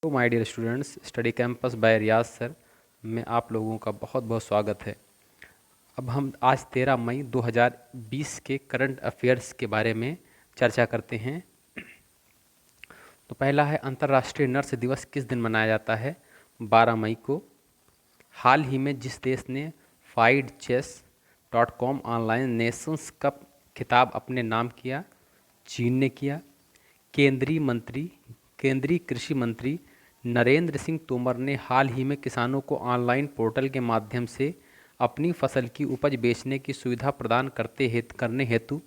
तो my dear students, study campus by Riyaz sir में आप लोगों का बहुत बहुत स्वागत है। अब हम आज 13 मई 2020 के करंट अफेयर्स के बारे में चर्चा करते हैं। तो पहला है, अंतर्राष्ट्रीय नर्स दिवस किस दिन मनाया जाता है? 12 मई को। हाल ही में जिस देश ने FIDE-Chess.com ऑनलाइन नेशंस कप खिताब अपने नाम किया? चीन ने किया। केंद्रीय कृषि मंत्री नरेंद्र सिंह तोमर ने हाल ही में किसानों को ऑनलाइन पोर्टल के माध्यम से अपनी फसल की उपज बेचने की सुविधा प्रदान करने हेतु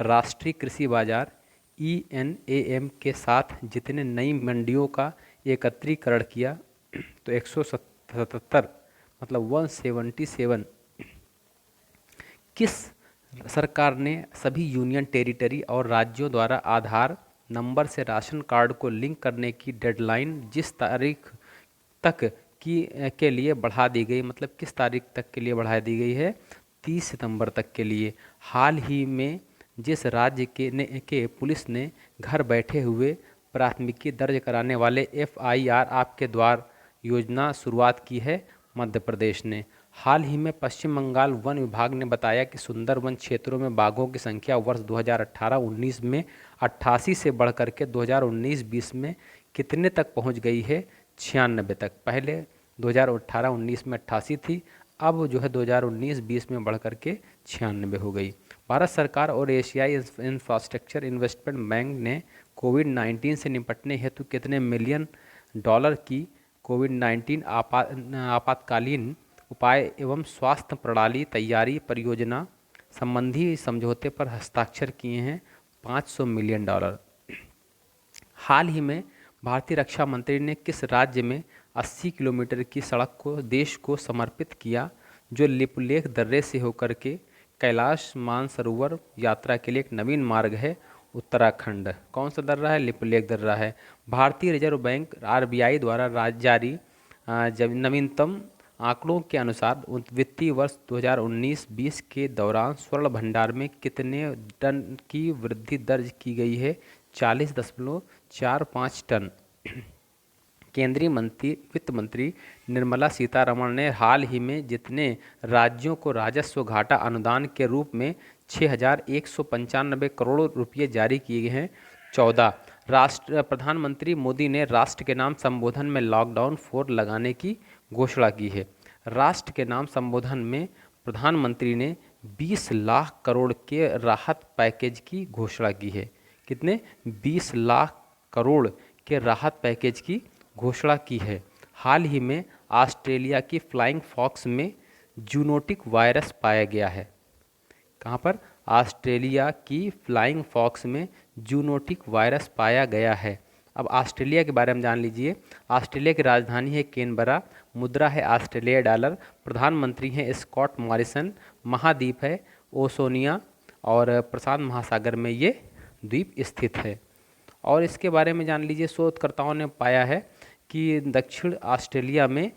राष्ट्रीय कृषि बाजार ENAM के साथ जितने नई मंडियों का एकत्रीकरण किया, तो 177 मतलब 177 किस सरकार ने सभी यूनियन टेरिटरी और राज्यों द्वारा आधार नंबर से राशन कार्ड को लिंक करने की डेडलाइन जिस तारीख तक के लिए बढ़ा दी गई, मतलब किस तारीख तक के लिए बढ़ा दी गई है? 30 सितंबर तक के लिए। हाल ही में जिस राज्य के पुलिस ने घर बैठे हुए प्राथमिकी दर्ज कराने वाले FIR आपके द्वार योजना शुरुआत की है? मध्य प्रदेश ने। हाल ही में पश्चिम बंगाल वन विभाग ने बताया कि सुंदरवन क्षेत्रों में बाघों की संख्या वर्ष 2018-19 में 88 से बढ़कर के 2019-20 में कितने तक पहुंच गई है? 96 तक। पहले 2018-19 में 88 थी, अब जो है 2019-20 में बढ़कर के 96 हो गई। भारत सरकार और एशियाई इंफ्रास्ट्रक्चर इन्वेस्टमेंट बैंक ने कोविड-19 से निपटने हेतु कितने मिलियन डॉलर की कोविड-19 आपातकालीन उपाय एवं स्वास्थ्य प्रणाली तैयारी परियोजना संबंधी समझौते पर हस्ताक्षर किए हैं? 500 मिलियन डॉलर। हाल ही में भारतीय रक्षा मंत्री ने किस राज्य में 80 किलोमीटर की सड़क को देश को समर्पित किया, जो लिपुलेख दर्रे से होकर के कैलाश मानसरोवर यात्रा के लिए एक नवीन मार्ग है? उत्तराखंड। कौन सा दर्रा है? लिपुलेख दर्रा है। भारतीय रिजर्व बैंक RBI द्वारा जारी नवीनतम आंकड़ों के अनुसार वित्तीय वर्ष 2019-20 के दौरान स्वर्ण भंडार में कितने टन की वृद्धि दर्ज की गई है? 40.45 टन। केंद्रीय वित्त मंत्री निर्मला सीतारमण ने हाल ही में जितने राज्यों को राजस्व घाटा अनुदान के रूप में 6,195 करोड़ रुपये जारी किए गए हैं? 14। प्रधानमंत्री मोदी ने राष्ट्र के नाम संबोधन में लॉकडाउन 4 लगाने की घोषणा की है। राष्ट्र के नाम संबोधन में प्रधानमंत्री ने 20 लाख करोड़ के राहत पैकेज की घोषणा की है। कितने? 20 लाख करोड़ के राहत पैकेज की घोषणा की है। हाल ही में ऑस्ट्रेलिया की फ्लाइंग फॉक्स में जूनोटिक वायरस पाया गया है। कहाँ पर? ऑस्ट्रेलिया की फ्लाइंग फॉक्स में जूनोटिक वायरस पाया गया है। अब ऑस्ट्रेलिया के बारे में जान लीजिए। ऑस्ट्रेलिया की राजधानी है कैनबरा, मुद्रा है ऑस्ट्रेलिया डॉलर, प्रधानमंत्री हैं स्कॉट मॉरिसन, महाद्वीप है ओशनिया और प्रशांत महासागर में ये द्वीप स्थित है। और इसके बारे में जान लीजिए, शोधकर्ताओं ने पाया है कि दक्षिण ऑस्ट्रेलिया में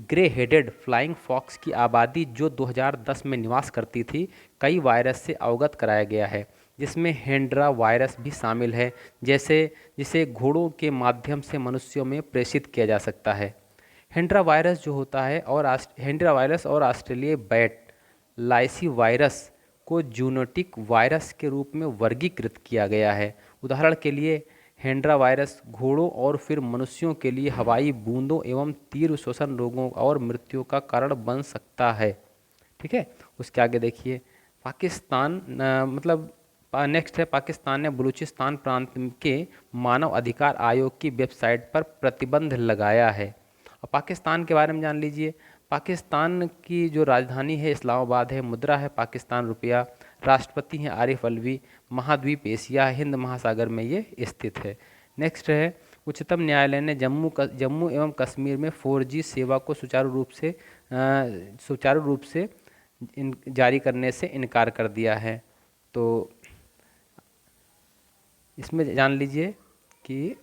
ग्रे हेडेड फ्लाइंग फॉक्स की आबादी जो 2010 में निवास करती थी, कई वायरस से अवगत कराया गया है, जिसमें हेंड्रा वायरस भी शामिल है, जिसे घोड़ों के माध्यम से मनुष्यों में प्रेषित किया जा सकता है। हेंड्रा वायरस जो होता है हेंड्रा वायरस और ऑस्ट्रेलियाई बैट लाइसी वायरस को जूनोटिक वायरस के रूप में वर्गीकृत किया गया है। उदाहरण के लिए हेंड्रा वायरस घोड़ों और फिर मनुष्यों के लिए हवाई बूंदों एवं तीव्र श्वसन रोगों और मृत्यु का कारण बन सकता है। ठीक है, उसके आगे देखिए। पाकिस्तान नेक्स्ट है, पाकिस्तान ने बलूचिस्तान प्रांत के मानव अधिकार आयोग की वेबसाइट पर प्रतिबंध लगाया है। और पाकिस्तान के बारे में जान लीजिए। पाकिस्तान की जो राजधानी है इस्लामाबाद है, मुद्रा है पाकिस्तान रुपया, राष्ट्रपति हैं आरिफ अलवी, महाद्वीप एशिया हिंद महासागर में ये स्थित है। नेक्स्ट है, उच्चतम न्यायालय ने जम्मू एवं कश्मीर में 4G सेवा को सुचारू रूप से जारी करने से इनकार कर दिया है। तो इसमें जान लीजिए कि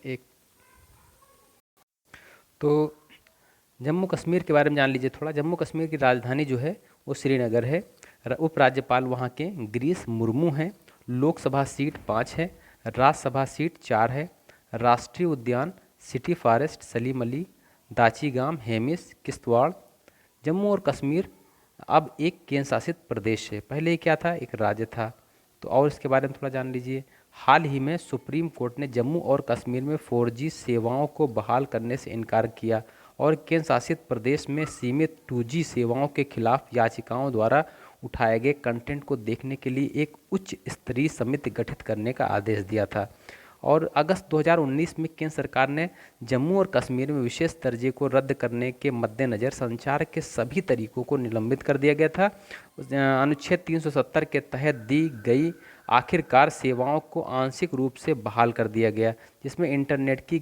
जम्मू कश्मीर के बारे में जान लीजिए थोड़ा। जम्मू कश्मीर की राजधानी जो है वो श्रीनगर है। उपराज्यपाल वहाँ के गिरीश मुर्मू हैं। लोकसभा सीट 5 है, राज्यसभा सीट 4 है। राष्ट्रीय उद्यान सिटी फॉरेस्ट, सलीम अली, दाचीगाम, हेमिस, किश्तवाड़। जम्मू और कश्मीर अब एक केंद्र शासित प्रदेश है, पहले ये क्या था, एक राज्य था। तो और इसके बारे में थोड़ा जान लीजिए। हाल ही में सुप्रीम कोर्ट ने जम्मू और कश्मीर में 4G सेवाओं को बहाल करने से इनकार किया और केंद्र शासित प्रदेश में सीमित 2G सेवाओं के खिलाफ याचिकाओं द्वारा उठाए गए कंटेंट को देखने के लिए एक उच्च स्तरीय समिति गठित करने का आदेश दिया था। और अगस्त 2019 में केंद्र सरकार ने जम्मू और कश्मीर में विशेष दर्जे को रद्द करने के मद्देनज़र संचार के सभी तरीकों को निलंबित कर दिया गया था। अनुच्छेद 370 के तहत दी गई आखिरकार सेवाओं को आंशिक रूप से बहाल कर दिया गया, जिसमें इंटरनेट की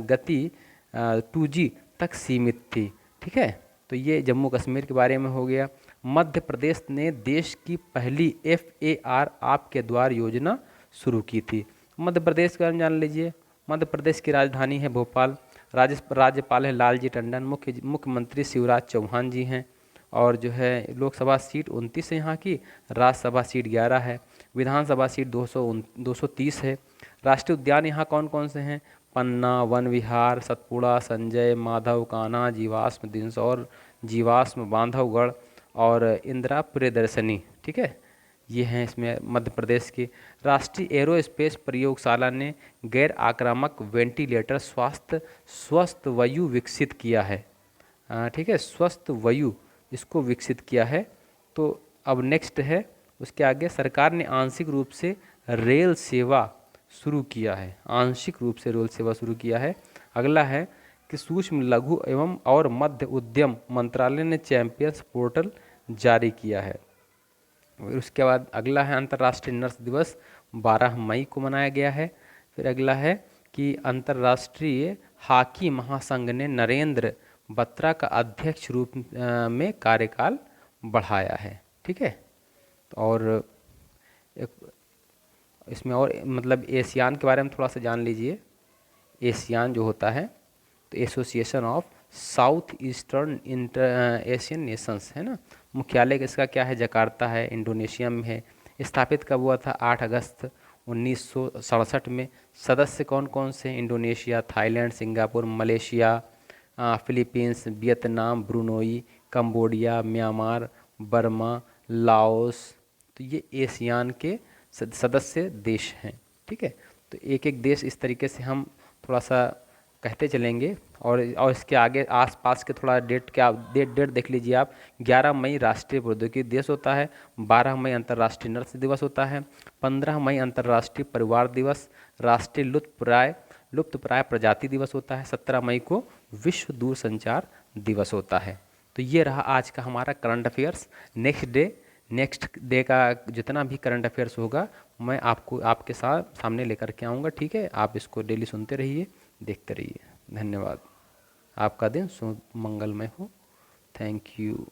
गति 2G तक सीमित थी। ठीक है, तो ये जम्मू कश्मीर के बारे में हो गया। मध्य प्रदेश ने देश की पहली FAR आपके द्वार योजना शुरू की थी। मध्य प्रदेश के बारे में जान लीजिए। मध्य प्रदेश की राजधानी है भोपाल, राज्यपाल है लालजी टंडन, मुख्यमंत्री शिवराज चौहान जी हैं, और जो है लोकसभा सीट 29 है यहाँ की, राज्यसभा सीट 11 है, विधानसभा सीट 230 है। राष्ट्रीय उद्यान यहाँ कौन कौन से हैं, पन्ना, वन विहार, सतपुड़ा, संजय, माधव, कान्हा, जीवाश्म दिनसौर, जीवाश्म बांधवगढ़ और इंदिरा प्रियदर्शनी। ठीक है, ये हैं इसमें मध्य प्रदेश की। राष्ट्रीय एरोस्पेस प्रयोगशाला ने गैर आक्रामक वेंटिलेटर स्वस्थ वायु विकसित किया है। ठीक है, स्वस्थ वायु इसको विकसित किया है। तो अब नेक्स्ट है उसके आगे, सरकार ने आंशिक रूप से रेल सेवा शुरू किया है, आंशिक रूप से रेल सेवा शुरू किया है। अगला है कि सूक्ष्म लघु एवं और मध्य उद्यम मंत्रालय ने चैंपियंस पोर्टल जारी किया है। उसके बाद अगला है अंतर्राष्ट्रीय नर्स दिवस 12 मई को मनाया गया है। फिर अगला है कि अंतर्राष्ट्रीय हॉकी महासंघ ने नरेंद्र बत्रा का अध्यक्ष रूप में कार्यकाल बढ़ाया है। ठीक है, और एक इसमें और मतलब एशियान के बारे में थोड़ा सा जान लीजिए। एशियान जो होता है तो association of south eastern Asian Nations है ना, मुख्यालय इसका क्या है, जकार्ता है, इंडोनेशिया में है। स्थापित कब हुआ था, 8 अगस्त 1967 में। सदस्य कौन कौन से, Indonesia, Thailand, Singapore, Malaysia, Philippines, Vietnam, Brunei, Cambodia, Myanmar, Burma, Laos. तो ये एशियान के सदस्य देश हैं। ठीक है, तो एक एक देश इस तरीके से हम थोड़ा सा कहते चलेंगे। और इसके आगे आसपास के थोड़ा डेट देख लीजिए आप। 11 मई राष्ट्रीय प्रौद्योगिकी दिवस होता है, 12 मई अंतर्राष्ट्रीय नर्स दिवस होता है, 15 मई अंतर्राष्ट्रीय परिवार दिवस, राष्ट्रीय लुप्तप्राय प्रजाति दिवस होता है, 17 मई को विश्व दूरसंचार दिवस होता है। तो ये रहा आज का हमारा करंट अफेयर्स। नेक्स्ट डे का जितना भी करंट अफेयर्स होगा मैं आपको आपके साथ सामने लेकर के आऊँगा। ठीक है, आप इसको डेली सुनते रहिए, देखते रहिए। धन्यवाद। आपका दिन शुभ मंगलमय हो। Thank you.